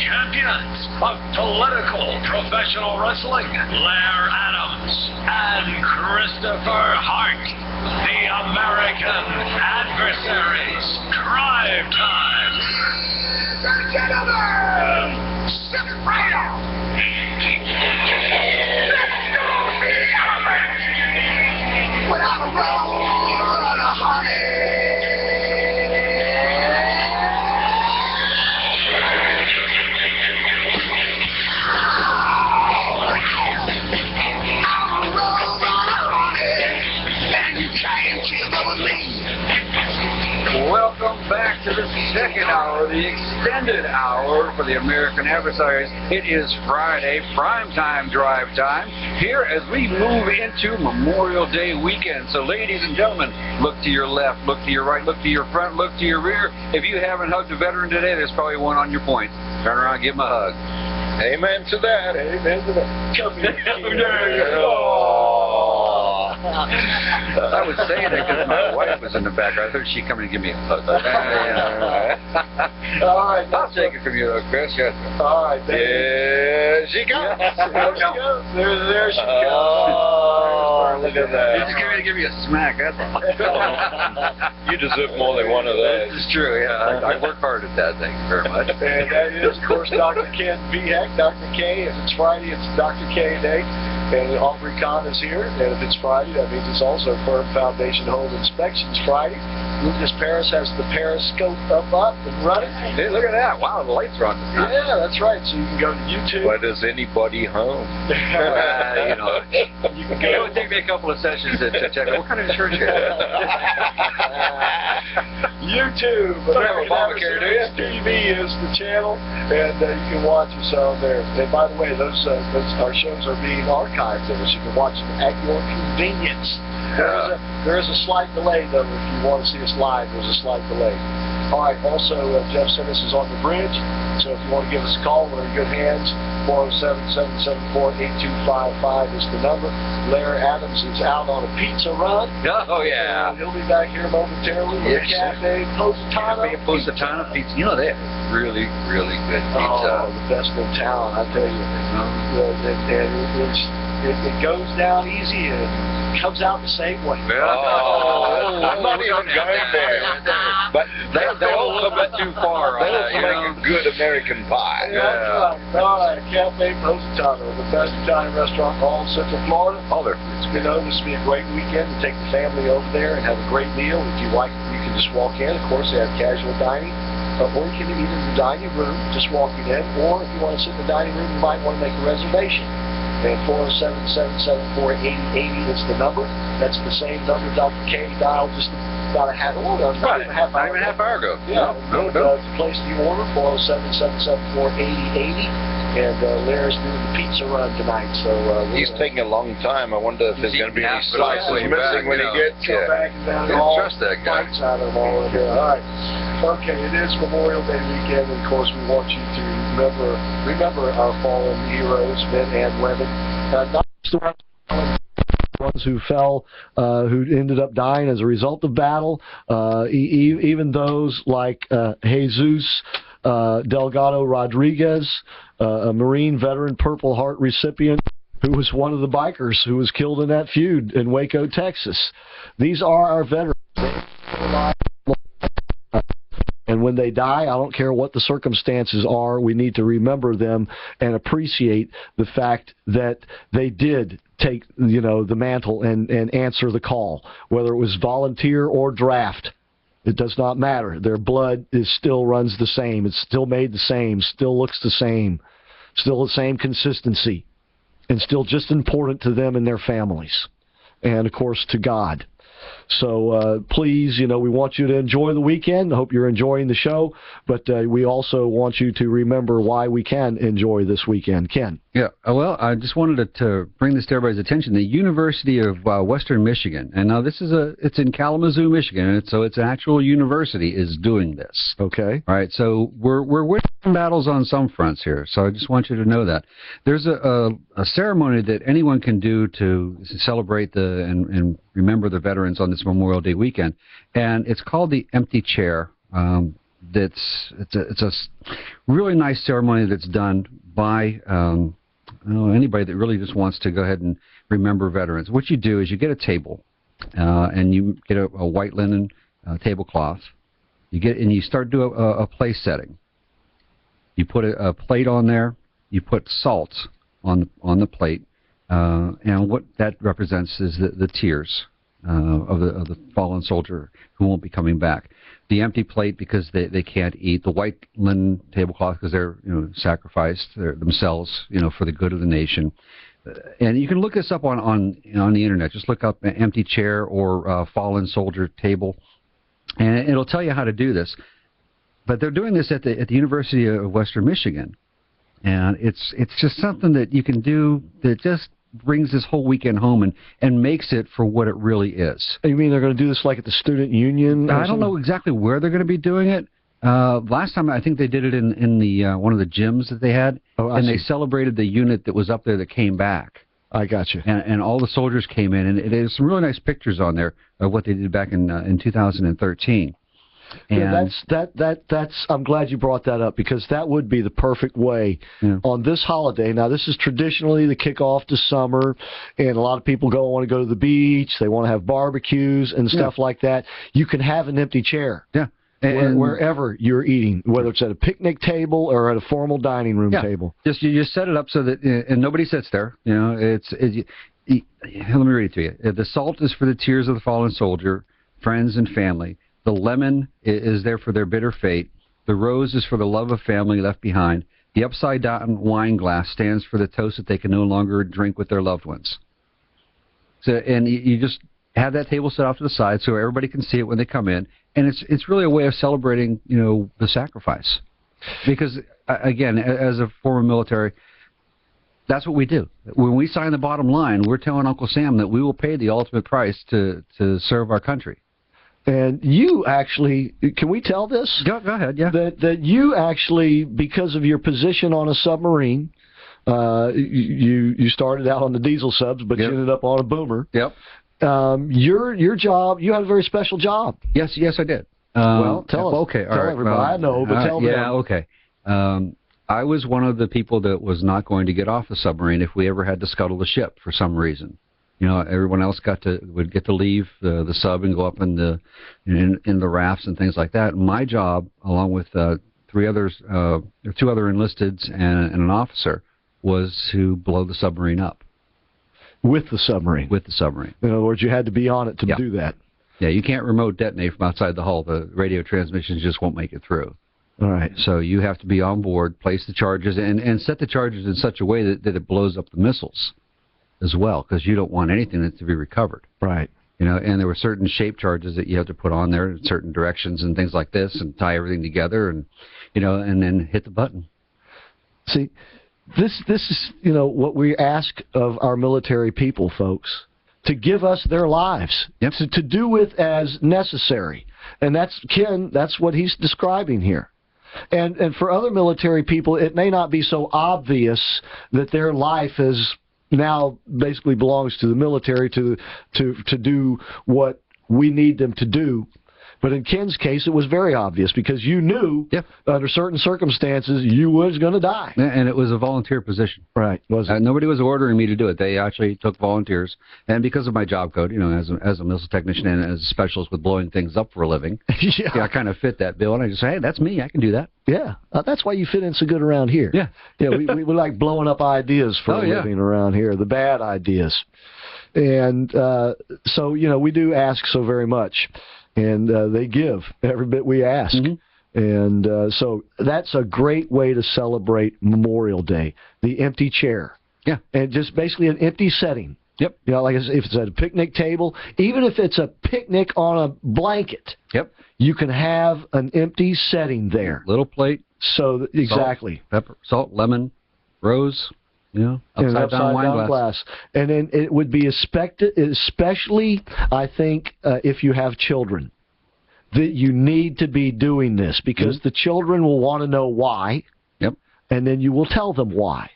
champions of political professional wrestling, Blair Adams and Christopher Hart, the American Adversaries. Drive time. Gentlemen, step right out. Let's go the elephant without a roll on a honey. Welcome back to the second hour, the extended hour for the American Adversaries. It is Friday, primetime drive time, here as we move into Memorial Day weekend. So ladies and gentlemen, look to your left, look to your right, look to your front, look to your rear. If you haven't hugged a veteran today, there's probably one on your point. Turn around, give him a hug. Amen to that. Amen to that. Come here. I was saying that because my wife was in the background. I thought she'd come and give me a hug. All right. I'll take it from you, Chris. Yes. All right. There she goes. There she goes. There she goes. Oh, look at that. He's just going to give you a smack, that's all. You deserve more than one of those. This is true, yeah. I work hard at that. Thank you very much. And that is, of course, Dr. Ken Viak, Dr. K. If it's Friday, it's Dr. K Day. And Aubrey Kahn is here. And if it's Friday, that means it's also Firm Foundation Home Inspections Friday. Lucas Paris has the Periscope up and running. Hey, look at that. Wow, the lights are on. Yeah, that's right. So you can go to YouTube. But is anybody home? You know, you can go. It would take me a couple of sessions to check. What kind of insurance you have? YouTube. Obamacare, do you? TV is the channel, and you can watch us on there. And by the way, those our shows are being archived there, so you can watch them at your convenience. There is a slight delay, though, if you want to see us live. There's a slight delay. All right, also, Jeff Simmons is on the bridge, so if you want to give us a call, we're in good hands. 407-774-8255 is the number. Larry Adams is out on a pizza run. Oh, yeah. He'll be back here momentarily with the Cafe Positano. Cafe Positano pizza. You know, they have really, really good pizza. Oh, the best in town, I tell you. It goes down easy and comes out the same way. Oh, I'm not even going there. But they go a little bit too far on That'll that, make a good American pie. Yeah, that's right. All right, Cafe Positano, the best Italian restaurant in all of Central Florida. all their You know, this will be a great weekend to take the family over there and have a great meal. If you like, you can just walk in. Of course, they have casual dining. Or you can eat in the dining room, just walking in. Or if you want to sit in the dining room, you might want to make a reservation. And 407-774-8080 is the number. That's the same number Dr. K dialed just about a half hour ago. Not even a half hour ago. Yeah. No. To place the order, 407-774-8080. And Larry's doing the pizza run tonight. So He's taking a long time. I wonder if there's going to be any slices missing when he gets here. Trust that guy. Out of them all in here. All right. Okay, it is Memorial Day weekend, and of course we want you to remember our fallen heroes, men and women. Not just the ones who fell, who ended up dying as a result of battle, even those like Jesus Delgado Rodriguez, a Marine veteran Purple Heart recipient, who was one of the bikers who was killed in that feud in Waco, Texas. These are our veterans. And when they die, I don't care what the circumstances are, we need to remember them and appreciate the fact that they did take, the mantle and answer the call, whether it was volunteer or draft. It does not matter. Their blood still runs the same. It's still made the same, still looks the same, still the same consistency, and still just important to them and their families, and, of course, to God. So please, we want you to enjoy the weekend. I hope you're enjoying the show, but we also want you to remember why we can enjoy this weekend. Ken? Yeah, well, I just wanted to bring this to everybody's attention. The University of Western Michigan, and now it's in Kalamazoo, Michigan, and so it's an actual university is doing this. Okay. All right, so we're winning battles on some fronts here, so I just want you to know that. There's a ceremony that anyone can do to celebrate and remember the veterans on this Memorial Day weekend, and it's called the Empty Chair. it's a really nice ceremony that's done by anybody that really just wants to go ahead and remember veterans. What you do is you get a table, and you get a white linen tablecloth. You start doing a place setting. You put a plate on there. You put salt on the plate, and what that represents is the tears of the fallen soldier who won't be coming back. The empty plate because they can't eat. The white linen tablecloth because they're sacrificed themselves for the good of the nation. And you can look this up on the internet. Just look up an empty chair or fallen soldier table, and it'll tell you how to do this. But they're doing this at the University of Western Michigan, and it's just something that you can do that just brings this whole weekend home and makes it for what it really is. You mean they're going to do this like at the student union? I don't know exactly where they're going to be doing it. Last time I think they did it in the one of the gyms that they had, and they celebrated the unit that was up there that came back. I got you. And all the soldiers came in, and there's some really nice pictures on there of what they did back in 2013. And yeah, that's I'm glad you brought that up, because that would be the perfect way on this holiday. Now, this is traditionally the kickoff to summer, and a lot of people want to go to the beach. They want to have barbecues and stuff like that. You can have an empty chair. Yeah. Wherever you're eating, whether it's at a picnic table or at a formal dining room table. You just set it up so that and nobody sits there. Let me read it to you. The salt is for the tears of the fallen soldier, friends and family. The lemon is there for their bitter fate. The rose is for the love of family left behind. The upside-down wine glass stands for the toast that they can no longer drink with their loved ones. So, and you just have that table set off to the side so everybody can see it when they come in, and it's really a way of celebrating, the sacrifice. Because again, as a former military, that's what we do. When we sign the bottom line, we're telling Uncle Sam that we will pay the ultimate price to serve our country. And you actually, can we tell this? Go ahead, yeah. That you actually, because of your position on a submarine, you started out on the diesel subs, but you ended up on a boomer. Yep. Your job, you had a very special job. Yes, I did. Well, tell us. Okay, tell everybody. I know, but tell them. Yeah, okay. I was one of the people that was not going to get off the submarine if we ever had to scuttle the ship for some reason. Everyone else would get to leave the sub and go up in the rafts and things like that. My job, along with two other enlisteds and an officer, was to blow the submarine up. With the submarine? With the submarine. In other words, you had to be on it to do that. Yeah, you can't remote detonate from outside the hull. The radio transmissions just won't make it through. All right. So you have to be on board, place the charges, and set the charges in such a way that it blows up the missiles as well, because you don't want anything to be recovered. Right. And there were certain shape charges that you have to put on there in certain directions and things like this, and tie everything together, and and then hit the button. See, this is what we ask of our military people, folks, to give us their lives, to do it as necessary, and that's what he's describing here. And for other military people, it may not be so obvious that their life is now basically belongs to the military to do what we need them to do. But in Ken's case, it was very obvious, because you knew under certain circumstances you was going to die. And it was a volunteer position. Right. Was it? Nobody was ordering me to do it. They actually took volunteers. And because of my job code, as a missile technician and as a specialist with blowing things up for a living, I kind of fit that bill. And I just say, hey, that's me. I can do that. Yeah. That's why you fit in so good around here. Yeah. Yeah. We like blowing up ideas for a living around here, the bad ideas. And so, we do ask so very much. And they give every bit we ask. Mm-hmm. And so that's a great way to celebrate Memorial Day, the empty chair. Yeah. And just basically an empty setting. Yep. Like if it's at a picnic table, even if it's a picnic on a blanket, you can have an empty setting there. Little plate. So exactly. Salt, pepper, salt, lemon, rose. Upside down wine glass. And then it would be especially, I think, if you have children, that you need to be doing this, because the children will want to know why, and then you will tell them why.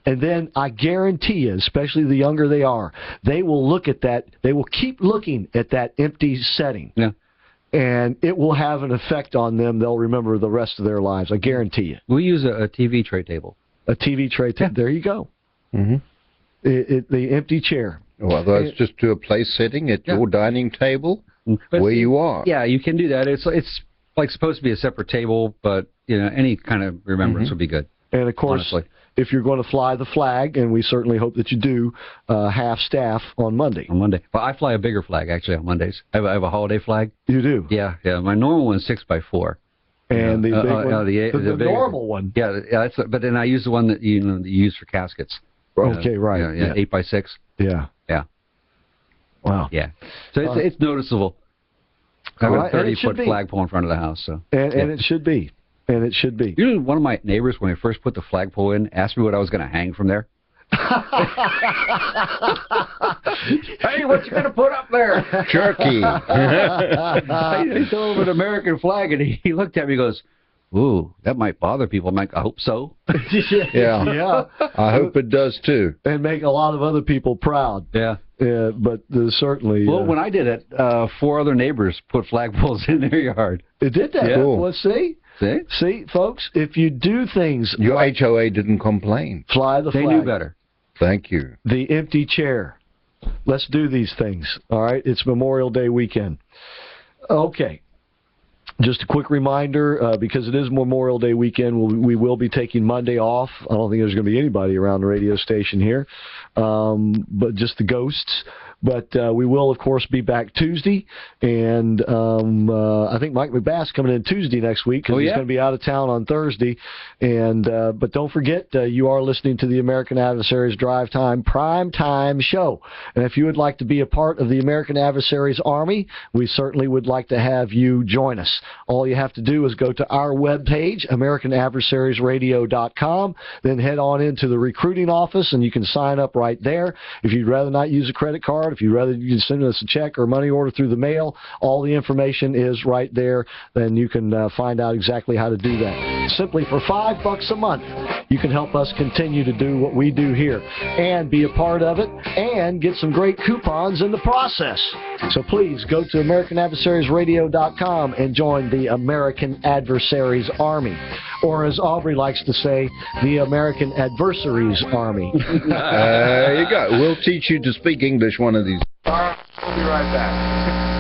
And then I guarantee you, especially the younger they are, they will look at that, they will keep looking at that empty setting. Yeah. and it will have an effect on them. They'll remember the rest of their lives. I guarantee you. We use a TV tray table. A TV tray table. There you go. Mm-hmm. The empty chair. Well, otherwise, just do a place setting at your dining table where you are. Yeah, you can do that. It's like supposed to be a separate table, but any kind of remembrance would be good. And of course, honestly, if you're going to fly the flag, and we certainly hope that you do, half staff on Monday. On Monday. Well, I fly a bigger flag actually on Mondays. I have a holiday flag. You do? Yeah. My normal one's 6x4. And the big one, the big, normal one. Yeah, but then I use the one that you use for caskets. Okay, right. Yeah, 8x6. Yeah. Yeah. Wow. Yeah. So it's noticeable. I have a 30-foot flagpole in front of the house. So. And it should be. And it should be. One of my neighbors, when I first put the flagpole in, asked me what I was going to hang from there. Hey, what you going to put up there? Turkey. I told him an American flag, and he looked at me and goes, ooh, that might bother people. I'm like, I hope so. Yeah. I hope it does, too. And make a lot of other people proud. Yeah. But certainly... Well, when I did it, 4 other neighbors put flagpoles in their yard. It did that? Yeah. Cool. Let's see. See, folks, if you do things... Your HOA didn't complain. Fly the flag. They knew better. Thank you. The empty chair. Let's do these things, all right? It's Memorial Day weekend. Okay. Just a quick reminder, because it is Memorial Day weekend, we will be taking Monday off. I don't think there's going to be anybody around the radio station here, but just the ghosts. But we will, of course, be back Tuesday, and I think Mike McBass coming in Tuesday next week because he's going to be out of town on Thursday. And but don't forget, you are listening to the American Adversaries Drive Time Prime Time Show. And if you would like to be a part of the American Adversaries Army, we certainly would like to have you join us. All you have to do is go to our webpage, AmericanAdversaries.radio.com, then head on into the recruiting office, and you can sign up right there. If you'd rather not use a credit card, if you'd rather you can send us a check or money order through the mail, all the information is right there. Then you can find out exactly how to do that. Simply for $5 a month, you can help us continue to do what we do here and be a part of it and get some great coupons in the process. So please go to AmericanAdversariesRadio.com and join the American Adversaries Army. Or as Aubrey likes to say, the American Adversaries Army. There you go. We'll teach you to speak English one of these. All right, we'll be right back.